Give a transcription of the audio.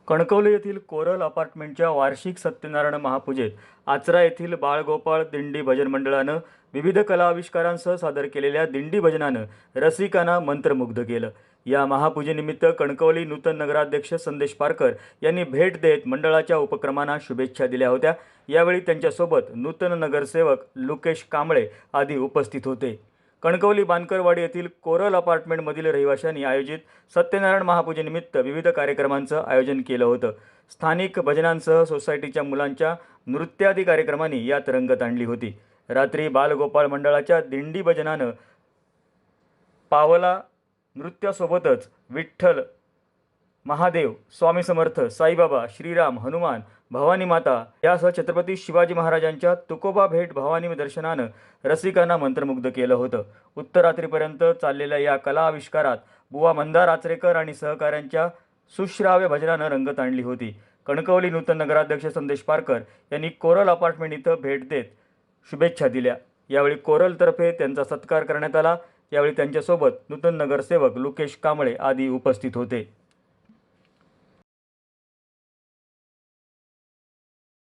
कणकवली येथील कोरल अपार्टमेंटच्या वार्षिक सत्यनारायण महापूजेत आचरा येथील बाळगोपाळ दिंडी भजन मंडळानं विविध कला आविष्कारांसह सादर केलेल्या दिंडी भजनानं रसिकांना मंत्रमुग्ध केलं। या महापूजेनिमित्त कणकवली नूतन नगराध्यक्ष संदेश पारकर यांनी भेट देत मंडळाच्या उपक्रमांना शुभेच्छा दिल्या होत्या। यावेळी त्यांच्यासोबत नूतन नगरसेवक लुकेश कांबळे आदी उपस्थित होते। कणकवली बानकरवाडी येथील कोरल अपार्टमेंटमधील रहिवाशांनी आयोजित सत्यनारायण महापूजेनिमित्त विविध कार्यक्रमांचं आयोजन केलं होतं। स्थानिक भजनांसह सोसायटीच्या मुलांच्या नृत्यादी कार्यक्रमांनी यात रंगत आणली होती। रात्री बालगोपाळ मंडळाच्या दिंडी भजनानं पावला नृत्यासोबतच विठ्ठल, महादेव, स्वामी समर्थ, साईबाबा, श्रीराम, हनुमान, भवानी माता यासह छत्रपती शिवाजी महाराजांच्या तुकोबा भेट भवानी दर्शनानं रसिकांना मंत्रमुग्ध केलं होतं। उत्तरात्रीपर्यंत चाललेल्या या कला आविष्कारात बुवा मंदार आचरेकर आणि सहकाऱ्यांच्या सुश्राव्य भजनानं रंगत आणली होती। कणकवली नूतन नगराध्यक्ष संदेश पारकर यांनी कोरल अपार्टमेंट इथं भेट देत शुभेच्छा दिल्या। यावेळी कोरलतर्फे त्यांचा सत्कार करण्यात आला। यावेळी त्यांच्यासोबत नूतन नगरसेवक लुकेश कांबळे आदी उपस्थित होते।